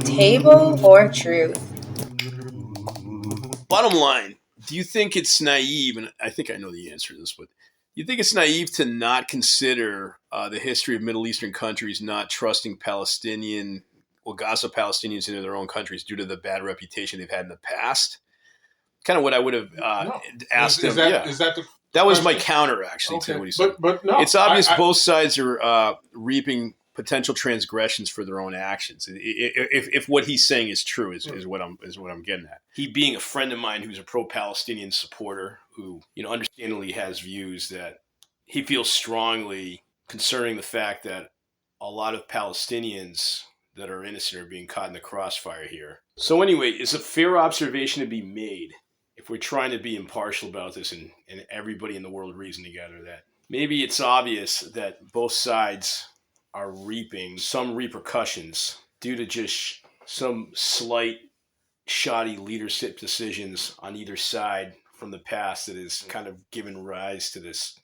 Table or truth? Bottom line, do you think it's naive, and I think I know the answer to this, but do you think it's naive to not consider the history of Middle Eastern countries not trusting Gaza Palestinians into their own countries due to the bad reputation they've had in the past? Kind of what I would have No. asked Is them. that Yeah. is that the That was my question? counter, actually, to Okay, what he said. but no, It's obvious I both sides are reaping potential transgressions for their own actions. If what he's saying is true, is what I'm getting at. He being a friend of mine who's a pro-Palestinian supporter, who understandably has views that he feels strongly concerning the fact that a lot of Palestinians that are innocent are being caught in the crossfire here. So anyway, it's a fair observation to be made if we're trying to be impartial about this and everybody in the world reason together, that maybe it's obvious that both sides are reaping some repercussions due to just some slight shoddy leadership decisions on either side from the past that has kind of given rise to this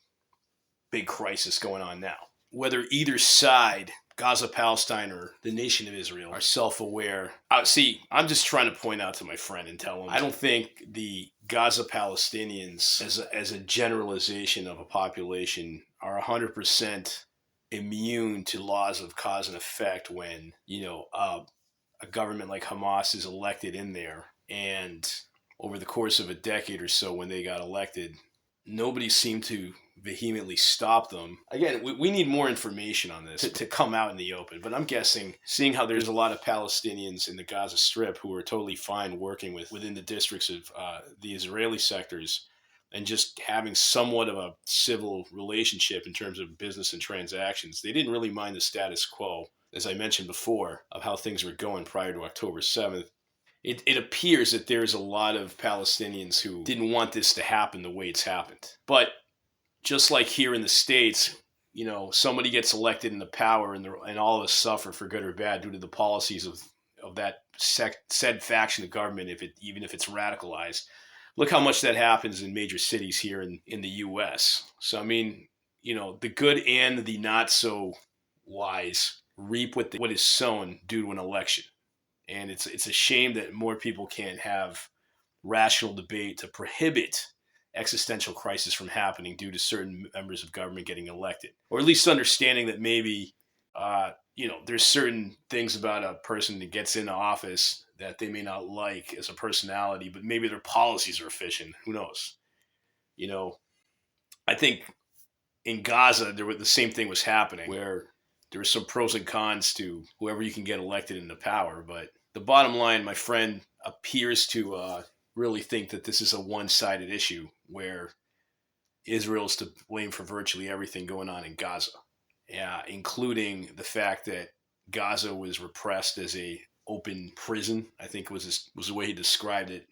big crisis going on now. Whether either side, Gaza Palestine or the nation of Israel, are self-aware. See, I'm just trying to point out to my friend and tell him I don't think the Gaza Palestinians, as a generalization of a population, are 100% immune to laws of cause and effect when a government like Hamas is elected in there, and over the course of a decade or so, when they got elected, nobody seemed to vehemently stop them. Again, we need more information on this to come out in the open. But I'm guessing, seeing how there's a lot of Palestinians in the Gaza Strip who are totally fine working within the districts of the Israeli sectors, and just having somewhat of a civil relationship in terms of business and transactions, they didn't really mind the status quo, as I mentioned before, of how things were going prior to October 7th. It appears that there's a lot of Palestinians who didn't want this to happen the way it's happened. But just like here in the States, somebody gets elected into power and all of us suffer for good or bad due to the policies of that said faction of government, even if it's radicalized. Look how much that happens in major cities here in the U.S. So, I mean, the good and the not so wise reap what is sown due to an election. And it's a shame that more people can't have rational debate to prohibit existential crisis from happening due to certain members of government getting elected, or at least understanding that maybe there's certain things about a person that gets into office that they may not like as a personality, but maybe their policies are efficient. Who knows? I think in Gaza the same thing was happening, where there were some pros and cons to whoever you can get elected into power. But the bottom line, my friend appears to really think that this is a one-sided issue where Israel is to blame for virtually everything going on in Gaza, including the fact that Gaza was repressed as a open prison. I think was the way he described it,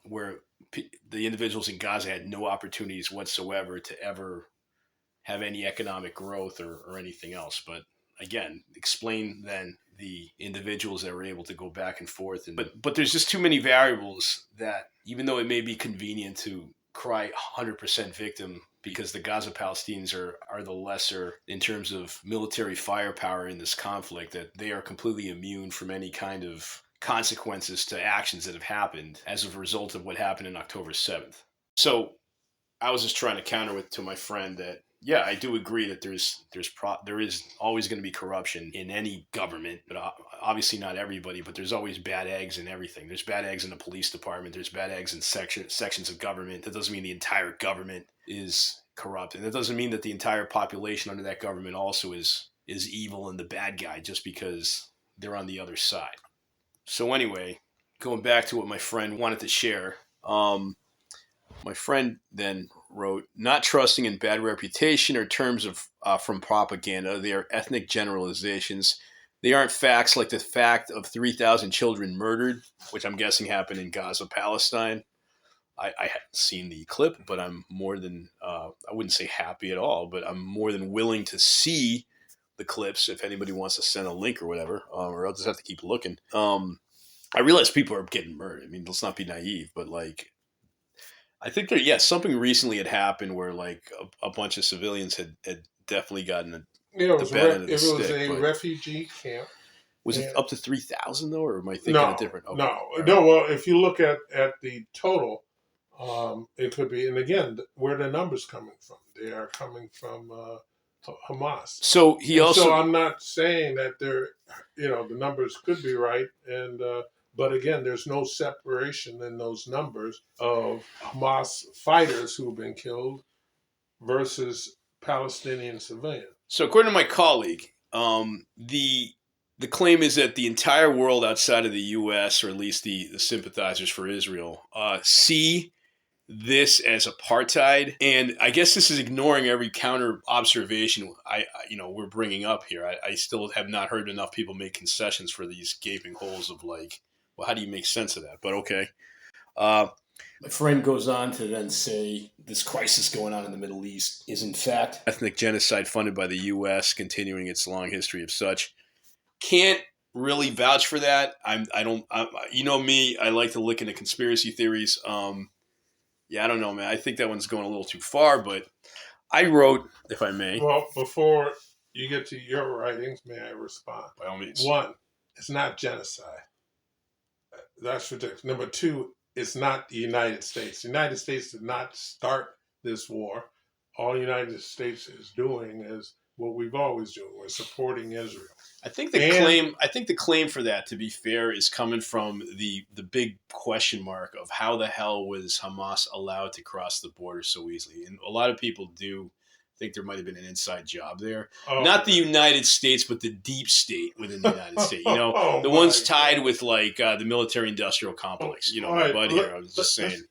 where the individuals in Gaza had no opportunities whatsoever to ever have any economic growth or anything else. But again, explain then the individuals that were able to go back and forth. But there's just too many variables that, even though it may be convenient to cry 100% victim because the Gaza Palestinians are the lesser in terms of military firepower in this conflict, that they are completely immune from any kind of consequences to actions that have happened as a result of what happened in October 7th. So I was just trying to counter to my friend that, yeah, I do agree that there is always going to be corruption in any government, but obviously not everybody. But there's always bad eggs in everything. There's bad eggs in the police department. There's bad eggs in sections of government. That doesn't mean the entire government is corrupt, and that doesn't mean that the entire population under that government also is evil and the bad guy just because they're on the other side. So anyway, going back to what my friend wanted to share. My friend then wrote, not trusting in bad reputation or terms of from propaganda. They are ethnic generalizations. They aren't facts like the fact of 3,000 children murdered, which I'm guessing happened in Gaza, Palestine. I haven't seen the clip, but I'm more than, I wouldn't say happy at all, but I'm more than willing to see the clips if anybody wants to send a link or whatever, or I'll just have to keep looking. I realize people are getting murdered. I mean, let's not be naive, but like, I think something recently had happened where like a bunch of civilians had definitely gotten Yeah, it the was bad end of the it was stick. a But refugee camp. was it And up to 3,000 though, or am I thinking a no, different? Okay, no, all right. no. Well, if you look at the total, it could be. And again, where the numbers coming from? They are coming from Hamas. So he And so also I'm not saying that the numbers could be right. And but again, there's no separation in those numbers of Hamas fighters who've been killed versus Palestinian civilians. So according to my colleague, the claim is that the entire world outside of the U.S., or at least the sympathizers for Israel, see this as apartheid, and I guess this is ignoring every counter observation we're bringing up here. I still have not heard enough people make concessions for these gaping holes of like, well, how do you make sense of that? But okay. My friend goes on to then say this crisis going on in the Middle East is in fact ethnic genocide funded by the U.S., continuing its long history of such. Can't really vouch for that. You know me, I like to look into conspiracy theories. Yeah, I don't know, man. I think that one's going a little too far, but I wrote, if I may. Well, before you get to your writings, may I respond? By all means. One, it's not genocide. That's ridiculous. Number two, it's not the United States. The United States did not start this war. All the United States is doing is what we've always done. We're supporting Israel. I think the claim for that, to be fair, is coming from the big question mark of how the hell was Hamas allowed to cross the border so easily. And a lot of people do think there might have been an inside job there. Not the United States, but the deep state within the United States. The ones tied with like the military-industrial complex. My buddy here. I was just saying.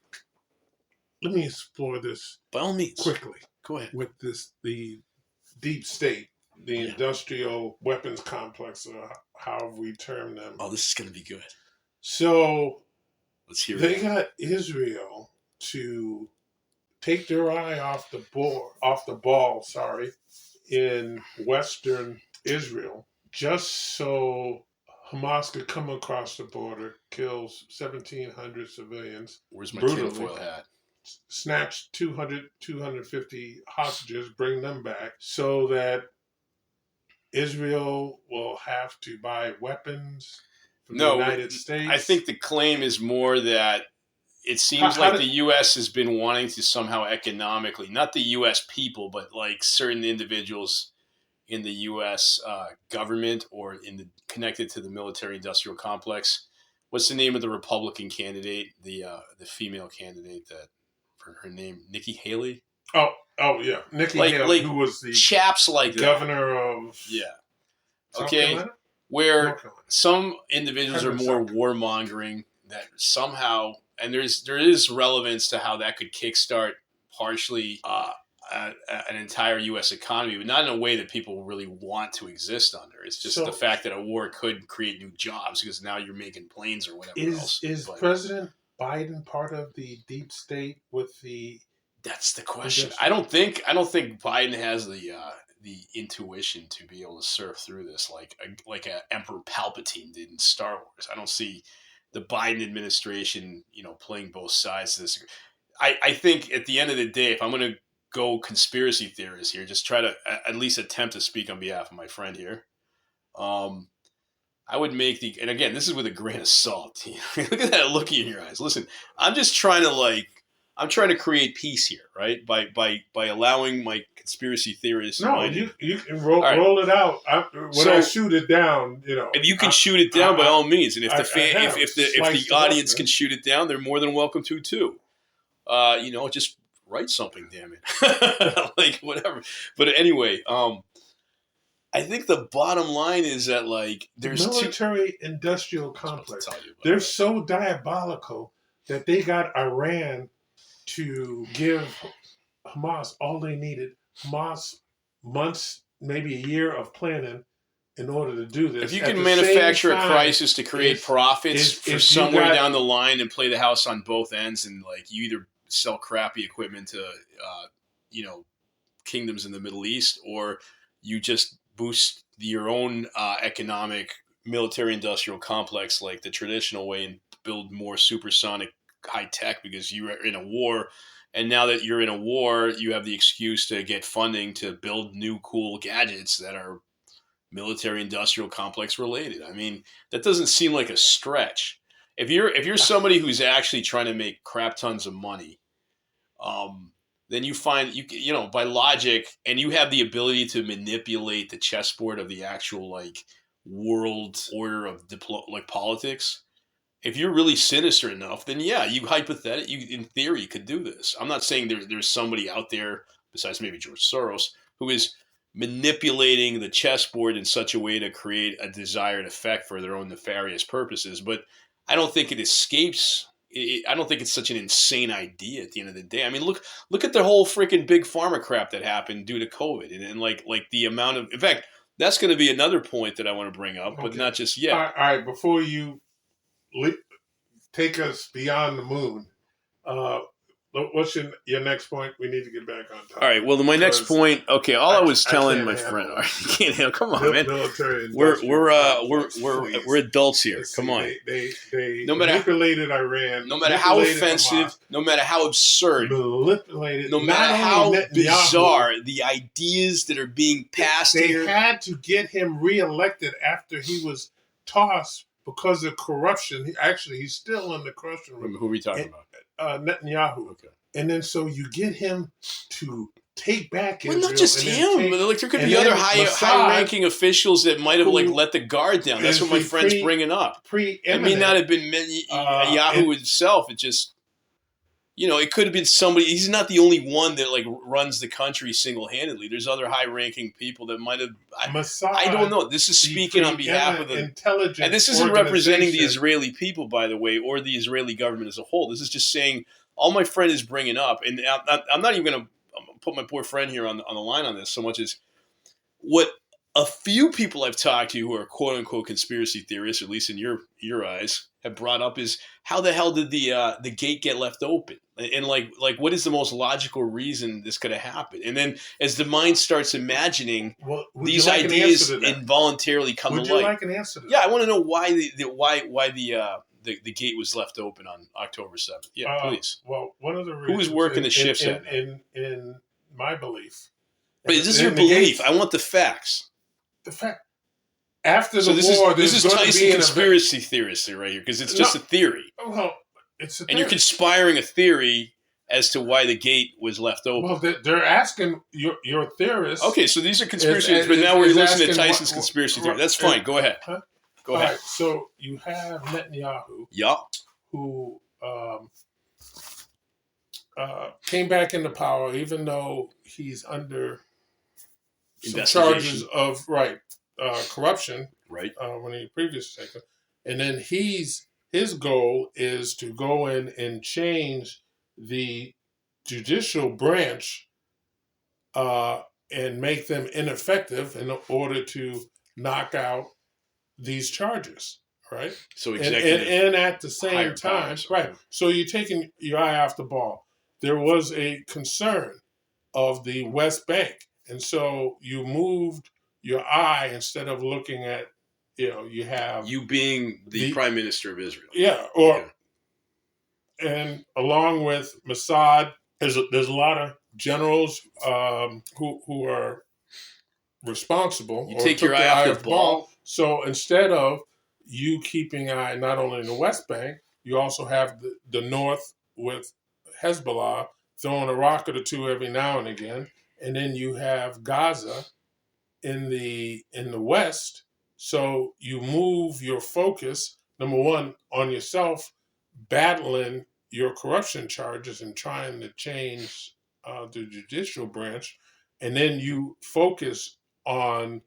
Let me explore this by all means quickly. Go ahead. With the deep state, the industrial weapons complex, or however we term them. Oh, this is going to be good. So let's hear they got Israel to take their eye off the ball, in Western Israel, just so Hamas could come across the border, kills 1,700 civilians. Where's my tinfoil hat? Snatch 250 hostages, bring them back, so that Israel will have to buy weapons from the United States. I think the claim is more that it seems like the U.S. has been wanting to somehow economically, not the U.S. people, but like certain individuals in the U.S. Government or connected to the military-industrial complex. What's the name of the Republican candidate, the female candidate that, for her name, Nikki Haley? Oh yeah, Nikki Haley, who was the chaps like governor of okay, where some individuals are more warmongering that somehow, and there is relevance to how that could kickstart partially an entire U.S. economy, but not in a way that people really want to exist under. It's just the fact that a war could create new jobs because now you're making planes or whatever else. Is President Biden part of the deep state with the? That's the question. I don't think Biden has the intuition to be able to surf through this like a Emperor Palpatine did in Star Wars. I don't see the Biden administration, playing both sides of this. I think at the end of the day, if I'm going to go conspiracy theorist here, just try to at least attempt to speak on behalf of my friend here. I would make and again, this is with a grain of salt. Look at that look in your eyes. Listen, I'm just trying to create peace here, right? By allowing my conspiracy theorists. No, you can roll it out. I shoot it down, If you can shoot it down, by all means, and if the audience can shoot it down, they're more than welcome to too. Just write something, damn it, like whatever. But anyway, I think the bottom line is that there's military-industrial complex. They're so diabolical that they got Iran to give Hamas all they needed. Hamas months, maybe a year of planning in order to do this. If you can manufacture a crisis to create profits for somewhere down the line and play the house on both ends, and you either sell crappy equipment to kingdoms in the Middle East, or you just boost your own economic military-industrial complex like the traditional way and build more supersonic high tech because you're in a war And now that you're in a war, you have the excuse to get funding to build new cool gadgets that are military-industrial complex related. I mean, that doesn't seem like a stretch. If you're somebody who's actually trying to make crap tons of money, then you find you know by logic, and you have the ability to manipulate the chessboard of the actual like world order of like politics. If you're really sinister enough, then yeah, you in theory could do this. I'm not saying there's somebody out there besides maybe George Soros who is manipulating the chessboard in such a way to create a desired effect for their own nefarious purposes. But I don't think it escapes. I don't think it's such an insane idea at the end of the day. I mean, look at the whole freaking big pharma crap that happened due to COVID, and like the amount of. In fact, that's going to be another point that I want to bring up, but not just yet. All right, before you take us beyond the moon. What's your next point? We need to get back on topic. All right. Well, my next point. Okay. I was telling my friend. All right, you can't handle. Come on, man. We're adults here. Come on. They manipulated Iran. No matter how offensive, Hamas, no matter how absurd, manipulated. No matter how bizarre the ideas that are being passed here. They had to get him reelected after he was tossed because of corruption. He's still in the corruption. Who are we talking about? Netanyahu. Okay. And then so you get him to take back Israel. Well, not just him. Like there could be other high-ranking officials that might have like let the guard down. That's what my friend's bringing up. It may not have been Yahoo itself. It just, it could have been somebody. He's not the only one that like runs the country single-handedly. There's other high-ranking people that might have. I don't know. This is speaking on behalf of the intelligence, and this isn't representing the Israeli people, by the way, or the Israeli government as a whole. This is just saying all my friend is bringing up, and I'm not even going to put my poor friend here on the line on this so much as what a few people I've talked to who are quote unquote conspiracy theorists, at least in your eyes, have brought up is how the hell did the gate get left open? And like what is the most logical reason this could have happened? And then as the mind starts imagining, these ideas involuntarily come to light. Would you like an answer to that? Yeah, I want to know why the gate was left open on October 7th. Yeah, please. Well, one of the reasons who was working the shifts in my belief. But is this your belief? I want the facts. The fact. After the war, this is Tyson conspiracy theorist right here because it's just a theory. Well, it's a theory. And you're conspiring a theory as to why the gate was left open. Well, they're asking your theorists. Okay, so these are conspiracy theories, but now we're listening to Tyson's conspiracy theory. That's fine. Go ahead. Huh? Go ahead. Right, so you have Netanyahu. Yeah. Who came back into power, even though he's under some charges of corruption, right? When he previously taken, and then his goal is to go in and change the judicial branch and make them ineffective in order to knock out these charges, right? So executive and at the same time, powers. Right? So you're taking your eye off the ball. There was a concern of the West Bank, and so you moved your eye instead of looking at, you have you being the Prime Minister of Israel. Yeah, and along with Mossad, there's a lot of generals who are responsible. You take your eye off the ball. So instead of you keeping an eye not only in the West Bank, you also have the North with Hezbollah throwing a rocket or two every now and again, and then you have Gaza in the West. So you move your focus, number one, on yourself, battling your corruption charges and trying to change the judicial branch, and then you focus on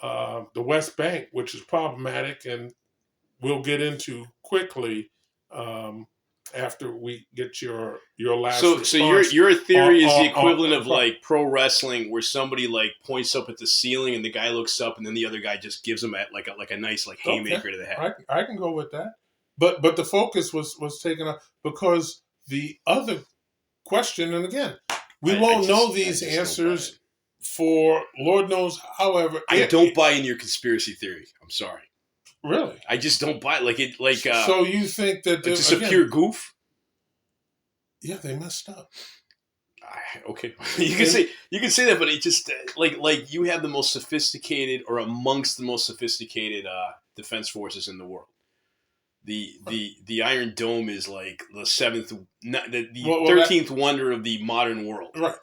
the West Bank, which is problematic, and we'll get into quickly after we get your last response. So your theory is the equivalent of like pro wrestling, where somebody like points up at the ceiling and the guy looks up, and then the other guy just gives him like a nice like haymaker to the head. I can go with that, but the focus was taken up because the other question, and again, we won't know these answers for Lord knows however. I don't buy in your conspiracy theory. I'm sorry. Really? I just don't buy it. So you think that it's just a pure goof? Yeah, they messed up. Okay, you can say that, but it just like you have the most sophisticated or amongst the most sophisticated defense forces in the world. The Iron Dome is like the seventh, the 13th wonder of the modern world, right?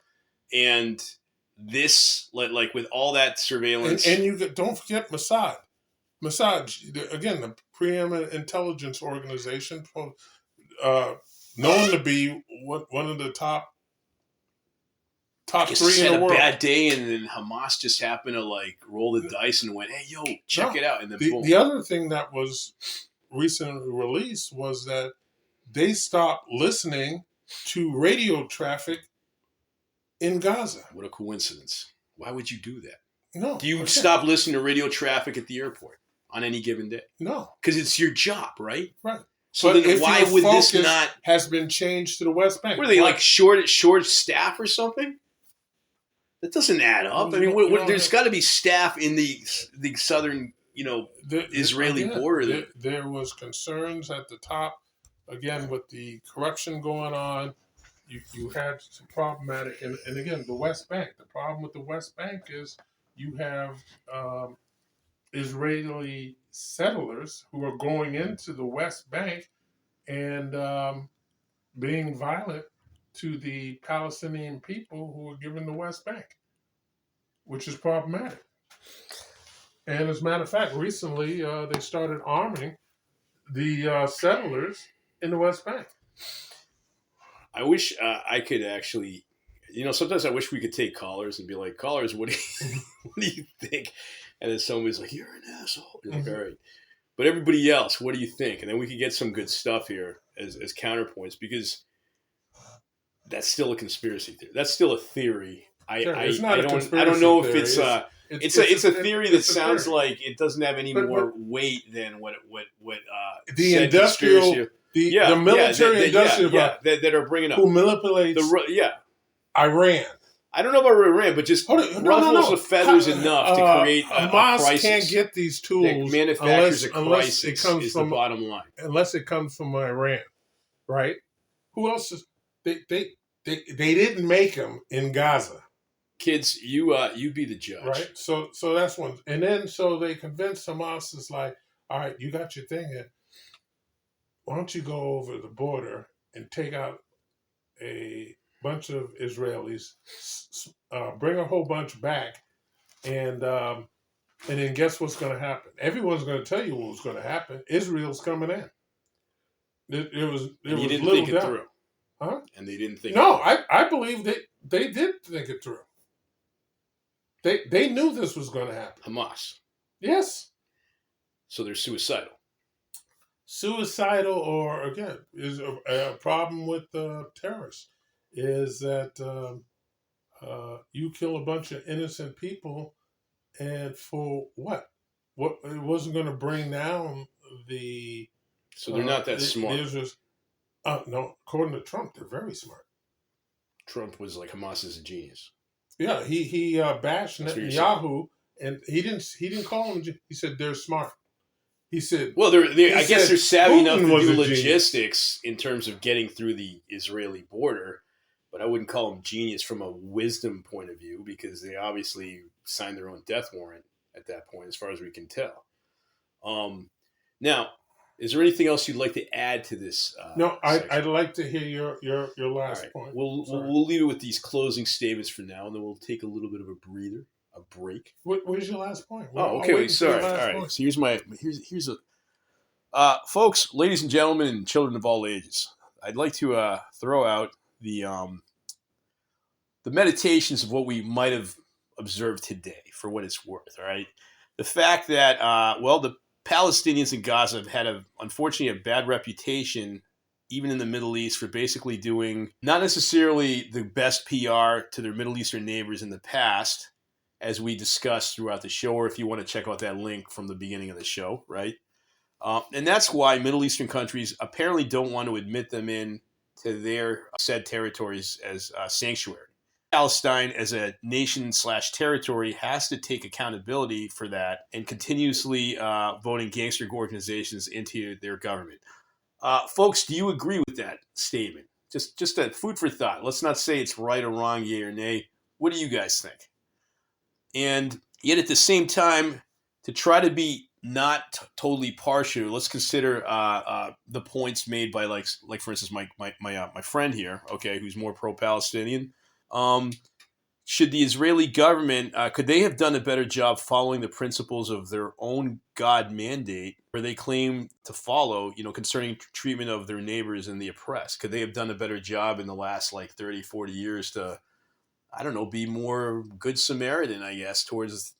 And this, like with all that surveillance, and you don't forget Mossad. Mossad, again, the preeminent intelligence organization, known to be one of the top three in the world. Had a bad day, and then Hamas just happened to like roll the dice and went, "Hey, yo, check it out!" And then boom. The other thing that was recently released was that they stopped listening to radio traffic in Gaza. What a coincidence! Why would you do that? No. Do you stop listening to radio traffic at the airport on any given day? No, because it's your job, right? Right. So but then why would this not has been changed to the West Bank? Were they like short staff or something? That doesn't add up. I mean, there's got to be staff in the southern, Israeli border. There was concerns at the top, again, with the corruption going on. You had some problematic, and again, the West Bank. The problem with the West Bank is you have Israeli settlers who are going into the West Bank and being violent to the Palestinian people who are given the West Bank, which is problematic. And as a matter of fact, recently they started arming the settlers in the West Bank. I wish I could actually, sometimes I wish we could take callers and be like, callers, what do you think? And then somebody's like, you're an asshole. You're like, all right. But everybody else, what do you think? And then we could get some good stuff here as counterpoints, because that's still a conspiracy theory. That's still a theory. I don't know if it's a theory that sounds like it doesn't have any more weight than what the industrial the military industrial that are bringing up who manipulates Iran. I don't know about Iran, but just ruffles the feathers enough to create a crisis. Can't get these tools unless it comes from the bottom line. Unless it comes from Iran, right? Who else is they didn't make them in Gaza. Kids, you be the judge, right? So that's one, and then so they convinced Hamas is like, all right, you got your thing in. Why don't you go over the border and take out a bunch of Israelis, bring a whole bunch back, and then guess what's going to happen? Everyone's going to tell you what's going to happen. Israel's coming in. It was little think it through, huh? And they didn't think. No, I believe they did think it through. They knew this was going to happen. Hamas. Yes. So they're suicidal. Suicidal, or again, is a problem with terrorists, is that you kill a bunch of innocent people, and for what? What, it wasn't going to bring down the. So they're not that smart. No, according to Trump, they're very smart. Trump was like, Hamas is a genius. Yeah, he bashed Netanyahu, and he didn't call him. He said they're smart. He said, well, I guess they're savvy enough to do logistics in terms of getting through the Israeli border, but I wouldn't call them genius from a wisdom point of view, because they obviously signed their own death warrant at that point, as far as we can tell. Now, is there anything else you'd like to add to this? No, I'd like to hear your last point. We'll leave it with these closing statements for now, and then we'll take a little bit of a breather. A break. Where's your last point? Okay. Wait, sorry. All right. Point. So here's a folks, ladies and gentlemen, and children of all ages. I'd like to throw out the meditations of what we might have observed today, for what it's worth. All right. The fact that the Palestinians in Gaza have had unfortunately a bad reputation, even in the Middle East, for basically doing not necessarily the best PR to their Middle Eastern neighbors in the past, as we discussed throughout the show, or if you want to check out that link from the beginning of the show, right? And that's why Middle Eastern countries apparently don't want to admit them in to their said territories as sanctuary. Palestine, as a nation/territory, has to take accountability for that and continuously voting gangster organizations into their government. Folks, do you agree with that statement? Just a food for thought. Let's not say it's right or wrong, yay or nay. What do you guys think? And yet at the same time, to try to be not totally partial, let's consider the points made by like for instance my friend here, okay, who's more pro-Palestinian. Should the Israeli government could they have done a better job following the principles of their own God mandate, where they claim to follow, concerning treatment of their neighbors and the oppressed? Could they have done a better job in the last like 30, 40 years to, I don't know, be more good Samaritan, I guess, towards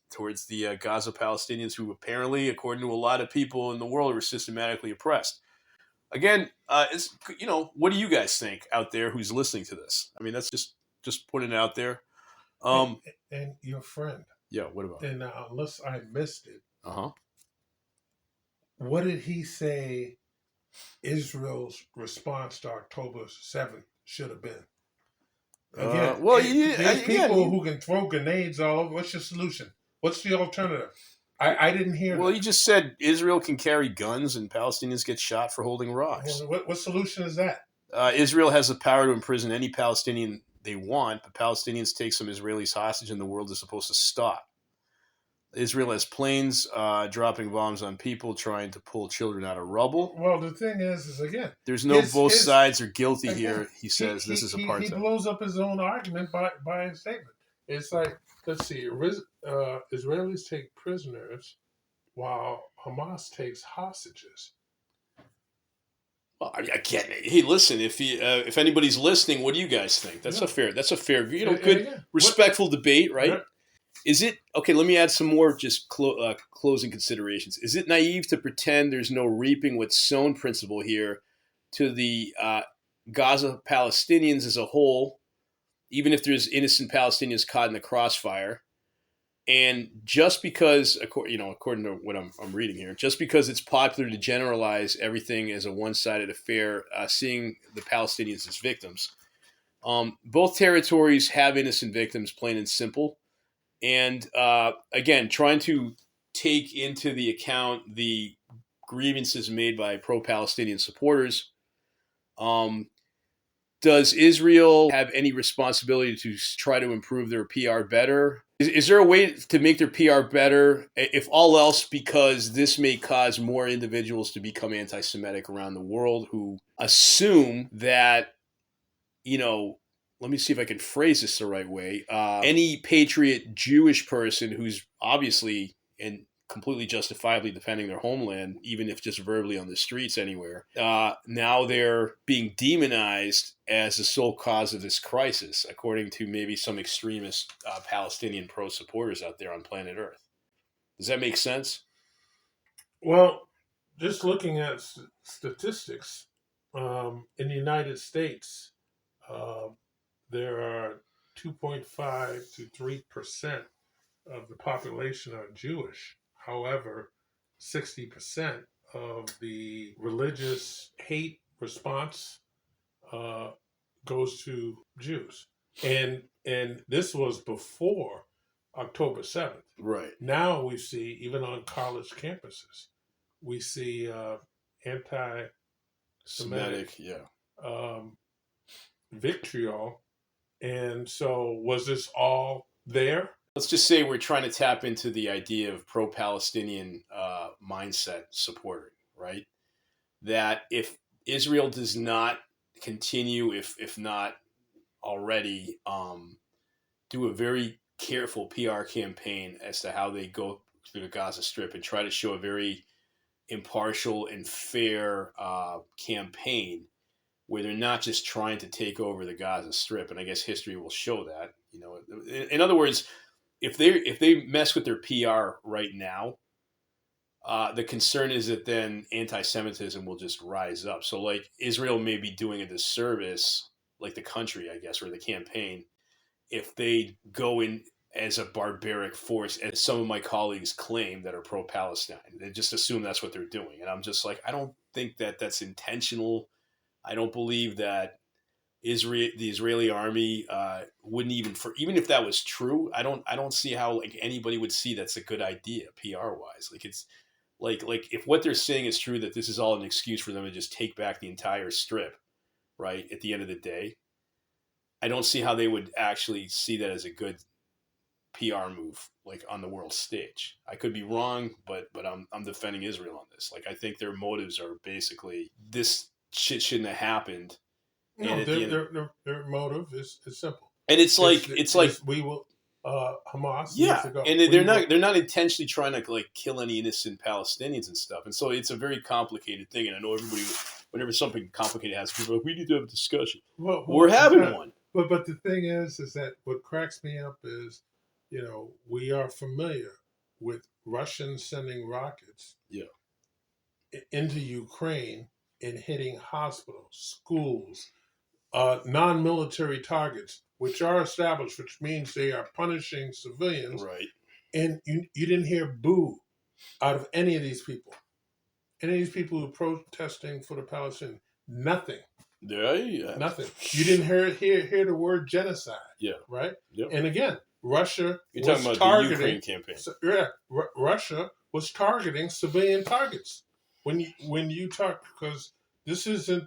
the Gaza Palestinians, who apparently, according to a lot of people in the world, were systematically oppressed? Again, it's what do you guys think out there who's listening to this? I mean, that's just putting it out there. And your friend. Yeah, what about? And unless I missed it, Uh-huh. what did he say Israel's response to October 7th should have been? Again, there's people who can throw grenades all over. What's your solution? What's the alternative? I didn't hear that. Well, you just said Israel can carry guns and Palestinians get shot for holding rocks. What solution is that? Israel has the power to imprison any Palestinian they want, but Palestinians take some Israelis hostage and the world is supposed to stop. Israel has planes dropping bombs on people, trying to pull children out of rubble. Well, the thing is again, there's no both sides are guilty here. He says this is apartheid. He blows up his own argument by a statement. It's like, let's see, Israelis take prisoners while Hamas takes hostages. Well, I can't. Hey, listen. If anybody's listening, what do you guys think? That's a fair. Good, respectful debate, right? Yeah. Is it okay? Let me add some more just closing considerations. Is it naive to pretend there's no reaping what's sown principle here to the Gaza Palestinians as a whole, even if there's innocent Palestinians caught in the crossfire? And just because, according to what I'm reading here, just because it's popular to generalize everything as a one-sided affair, seeing the Palestinians as victims, both territories have innocent victims, plain and simple. And again, trying to take into the account the grievances made by pro-Palestinian supporters. Does Israel have any responsibility to try to improve their PR better? Is there a way to make their PR better, if all else, because this may cause more individuals to become anti-Semitic around the world who assume that, let me see if I can phrase this the right way. Any patriot Jewish person who's obviously and completely justifiably defending their homeland, even if just verbally on the streets anywhere, now they're being demonized as the sole cause of this crisis, according to maybe some extremist Palestinian pro-supporters out there on planet Earth. Does that make sense? Well, just looking at statistics, in the United States, there are 2.5 to 3% of the population are Jewish. However, 60% of the religious hate response goes to Jews. And this was before October 7th. Right. Now we see, even on college campuses, we see anti-Semitic vitriol. And so was this all there? Let's just say we're trying to tap into the idea of pro-Palestinian mindset supporting, right? That if Israel does not continue, if not already, do a very careful PR campaign as to how they go through the Gaza Strip and try to show a very impartial and fair campaign where they're not just trying to take over the Gaza Strip. And I guess history will show that. In other words, if they mess with their PR right now, the concern is that then anti-Semitism will just rise up. So like Israel may be doing a disservice, like the country, I guess, or the campaign, if they go in as a barbaric force, as some of my colleagues claim that are pro-Palestine. They just assume that's what they're doing. And I'm just like, I don't think that that's intentional. I don't believe that the Israeli army wouldn't even if that was true, I don't see how like anybody would see that's a good idea PR wise. Like it's like if what they're saying is true, that this is all an excuse for them to just take back the entire strip right? At the end of the day, I don't see how they would actually see that as a good PR move, like on the world stage. I could be wrong, but I'm defending Israel on this. Like, I think their motives are basically this shit shouldn't have happened. No, And at the end, their motive is simple. and it's like we will Hamas needs yeah, to go. and they're not intentionally trying to like kill any innocent Palestinians and stuff. And so it's a very complicated thing. And I know everybody, whenever something complicated happens, people are like, we need to have a discussion. Well, We're having one. But the thing is that what cracks me up is, we are familiar with Russians sending rockets into Ukraine and hitting hospitals, schools, non-military targets, which are established, which means they are punishing civilians. Right. And you didn't hear boo out of any of these people. Any of these people who are protesting for the Palestinians. Nothing. Yeah. Nothing. You didn't hear the word genocide. Yeah. Right? Yep. And again, Russia You're was talking about targeting the Ukraine campaign. Russia was targeting civilian targets. When you talk, because this isn't,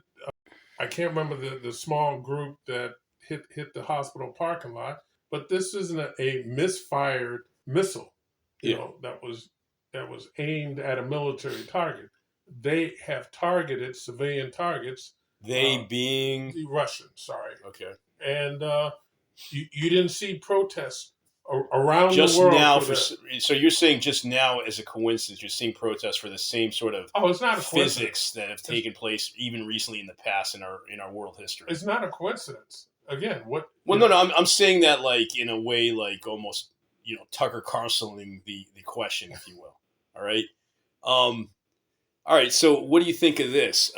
I can't remember the small group that hit the hospital parking lot, but this isn't a misfired missile, that was aimed at a military target. They have targeted civilian targets. They being the Russians, sorry. Okay. And you didn't see protests around just the world. Now so you're saying just now, as a coincidence, you're seeing protests for the same sort of it's not a physics that have taken place even recently in the past in our world history. It's not a coincidence. Again, what? Well, no, I'm saying that like in a way, like almost Tucker Carlsoning the question, if you will. All right. All right. So what do you think of this?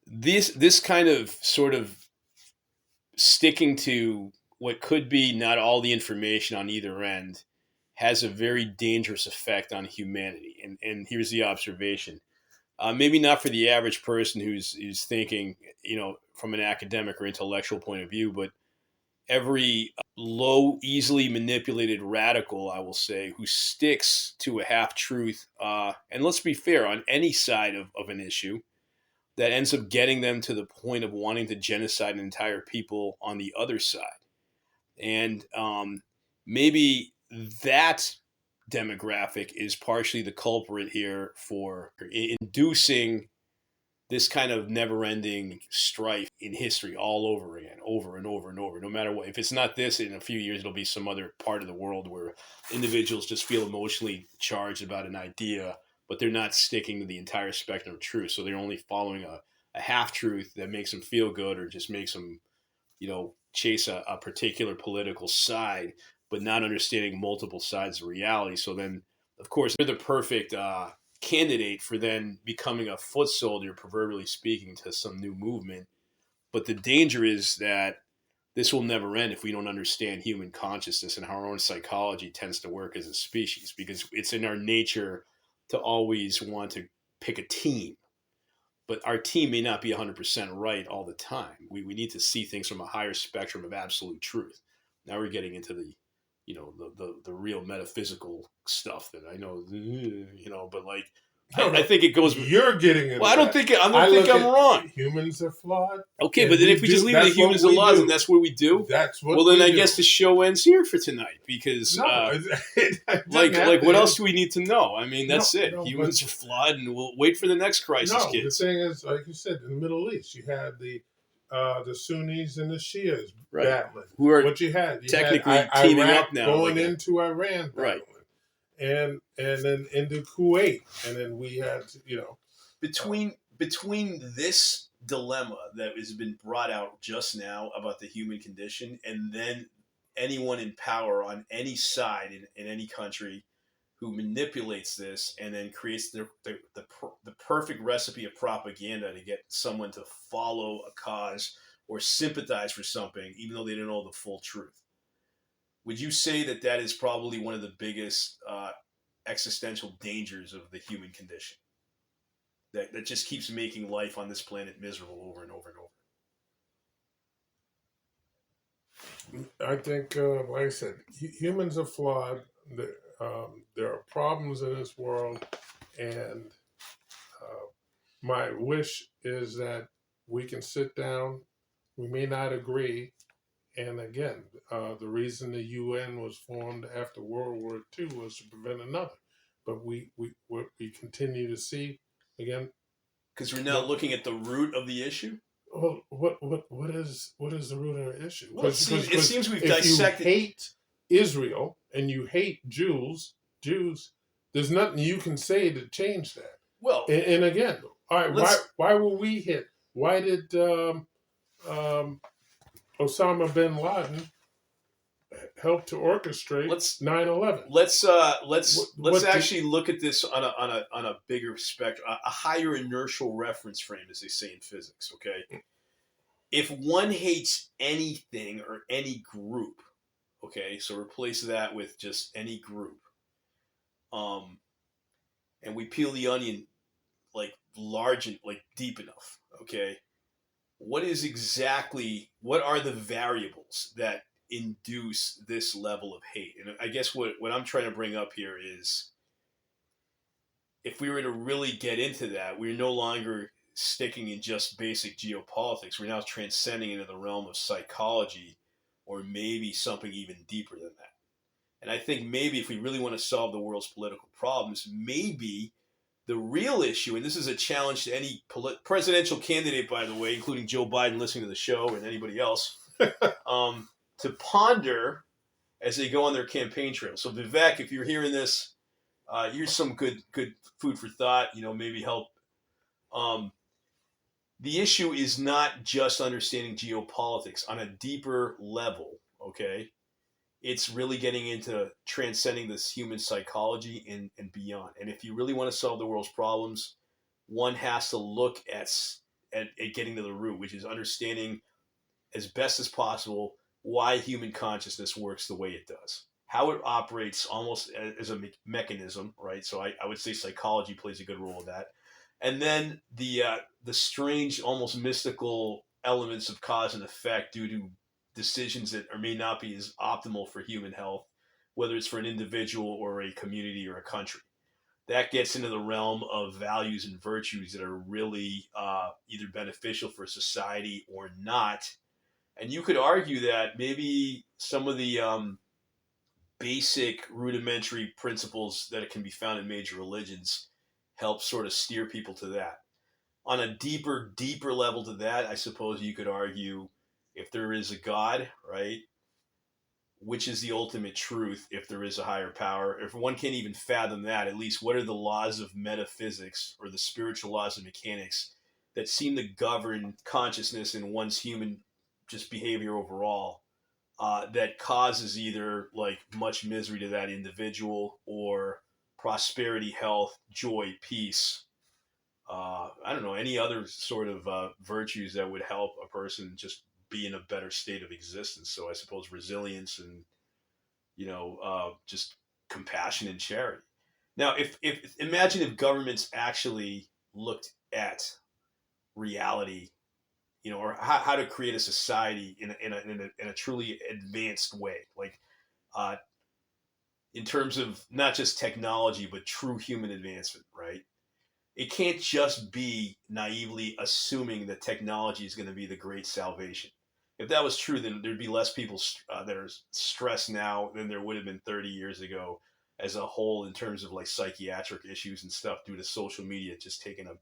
This kind of sort of sticking to what could be not all the information on either end has a very dangerous effect on humanity. And here's the observation. Maybe not for the average person who's thinking, from an academic or intellectual point of view, but every low, easily manipulated radical, I will say, who sticks to a half-truth, and let's be fair, on any side of an issue, that ends up getting them to the point of wanting to genocide an entire people on the other side. And maybe that demographic is partially the culprit here for inducing this kind of never-ending strife in history all over again, over and over and over. No matter what, if it's not this, in a few years it'll be some other part of the world where individuals just feel emotionally charged about an idea, but they're not sticking to the entire spectrum of truth. So they're only following a half-truth that makes them feel good or just makes them, chase a particular political side, but not understanding multiple sides of reality. So then, of course, they're the perfect candidate for then becoming a foot soldier, proverbially speaking, to some new movement. But the danger is that this will never end if we don't understand human consciousness and how our own psychology tends to work as a species, because it's in our nature to always want to pick a team. But our team may not be 100% right all the time. We need to see things from a higher spectrum of absolute truth. Now we're getting into the real metaphysical stuff that I know, but like, I think it goes. You're getting it. Well, I don't think I'm wrong. Humans are flawed. Okay, but then if we just leave the humans and laws, and that's what we do. That's what. Well, then I guess the show ends here for tonight because, like, what else do we need to know? I mean, that's it. Humans are flawed, and we'll wait for the next crisis, kids. The thing is, like you said, in the Middle East, you had the Sunnis and the Shias battling. Who are technically teaming Iraq up now, going into Iran, battling. And then into Kuwait, and then we had between this dilemma that has been brought out just now about the human condition, and then anyone in power on any side in any country who manipulates this and then creates the perfect recipe of propaganda to get someone to follow a cause or sympathize for something, even though they don't know the full truth. Would you say that is probably one of the biggest existential dangers of the human condition? That just keeps making life on this planet miserable over and over and over. I think, like I said, humans are flawed. There are problems in this world, and my wish is that we can sit down. We may not agree. And again, the reason the UN was formed after World War II was to prevent another. But what we continue to see again, because we're now looking at the root of the issue. well, what is the root of the issue? Well, it seems we've if dissected. you hate Israel and you hate Jews, there's nothing you can say to change that. Well, And again, all right, why were we hit? Why did Osama bin Laden help to orchestrate 9/11? Let's actually look at this on a bigger spectrum, a higher inertial reference frame, as they say in physics. Okay, if one hates anything or any group, okay, so replace that with just any group, and we peel the onion like large and like deep enough, okay. What are the variables that induce this level of hate? And I guess what I'm trying to bring up here is, if we were to really get into that, we're no longer sticking in just basic geopolitics. We're now transcending into the realm of psychology, or maybe something even deeper than that. And I think maybe if we really want to solve the world's political problems, maybe the real issue, and this is a challenge to any presidential candidate, by the way, including Joe Biden listening to the show and anybody else, to ponder as they go on their campaign trail. So Vivek, if you're hearing this, here's some good food for thought, maybe help. The issue is not just understanding geopolitics on a deeper level, okay? It's really getting into transcending this human psychology and beyond. And if you really want to solve the world's problems, one has to look at getting to the root, which is understanding as best as possible why human consciousness works the way it does, how it operates almost as a mechanism, right? So I would say psychology plays a good role in that. And then the strange, almost mystical elements of cause and effect due to decisions that may not be as optimal for human health, whether it's for an individual or a community or a country. That gets into the realm of values and virtues that are really either beneficial for society or not. And you could argue that maybe some of the basic rudimentary principles that can be found in major religions help sort of steer people to that. On a deeper level to that, I suppose you could argue, if there is a God, right, which is the ultimate truth, if there is a higher power, if one can't even fathom that, at least what are the laws of metaphysics or the spiritual laws of mechanics that seem to govern consciousness and one's human just behavior overall, that causes either like much misery to that individual or prosperity, health, joy, peace, I don't know, any other sort of virtues that would help a person just be in a better state of existence. So I suppose resilience and, just compassion and charity. Now, if imagine if governments actually looked at reality, or how to create a society in a truly advanced way, like in terms of not just technology, but true human advancement, right? It can't just be naively assuming that technology is going to be the great salvation. If that was true, then there'd be less people that are stressed now than there would have been 30 years ago as a whole, in terms of like psychiatric issues and stuff due to social media just taking a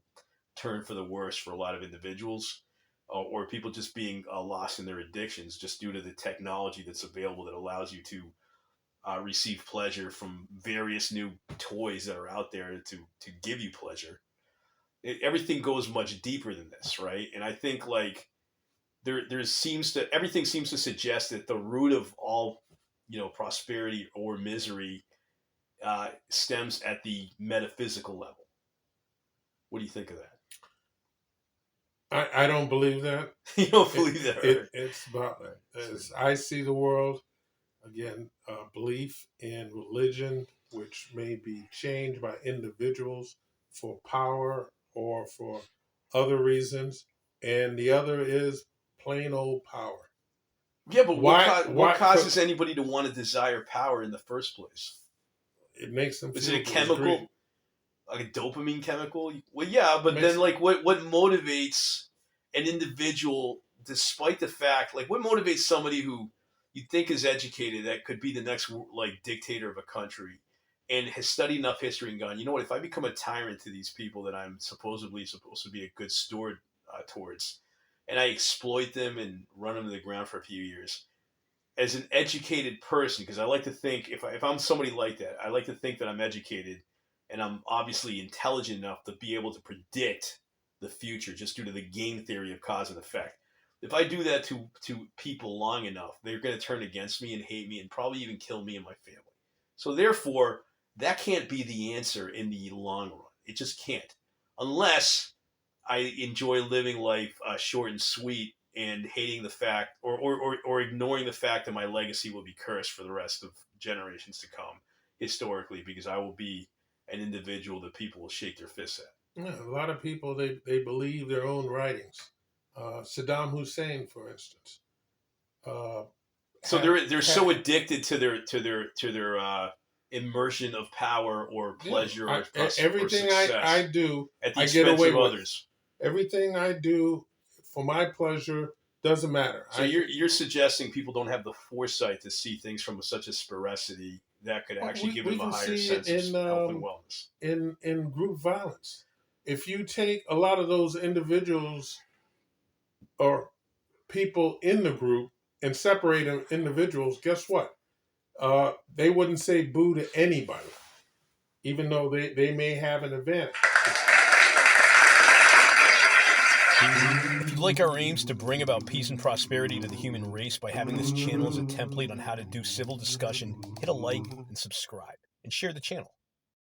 turn for the worse for a lot of individuals, or people just being lost in their addictions just due to the technology that's available that allows you to receive pleasure from various new toys that are out there to give you pleasure. Everything goes much deeper than this, right? And I think like everything seems to suggest that the root of all, prosperity or misery stems at the metaphysical level. What do you think of that? I don't believe that. You don't believe that, right? It's about, as I see the world, again, belief in religion, which may be changed by individuals for power or for other reasons, and the other is plain old power. Yeah, but what causes anybody to want to desire power in the first place? It makes them. Is it a chemical? like a dopamine chemical. Well, yeah, but Makes- then like what motivates an individual, despite the fact, like what motivates somebody who you think is educated that could be the next like dictator of a country and has studied enough history and gone, you know what, if I become a tyrant to these people that I'm supposedly supposed to be a good steward towards, and I exploit them and run them to the ground for a few years, as an educated person, because I like to think, if I'm somebody like that, I like to think that I'm educated and I'm obviously intelligent enough to be able to predict the future just due to the game theory of cause and effect. If I do that to people long enough, they're going to turn against me and hate me and probably even kill me and my family. So therefore, that can't be the answer in the long run. It just can't. Unless I enjoy living life short and sweet and hating the fact or ignoring the fact that my legacy will be cursed for the rest of generations to come historically, because I will be an individual that people will shake their fists at. Yeah, a lot of people, they believe their own writings. Saddam Hussein, for instance. So they're so addicted to their immersion of power or pleasure or everything or success I do, at the I expense get away of with. others. Everything I do for my pleasure doesn't matter. So you're suggesting people don't have the foresight to see things from such a sphericity that could actually give them a higher sense of health and wellness. In group violence. If you take a lot of those individuals or people in the group and separate them individuals, guess what? They wouldn't say boo to anybody, even though they may have an advantage. If you like our aims to bring about peace and prosperity to the human race by having this channel as a template on how to do civil discussion, hit a like and subscribe, and share the channel.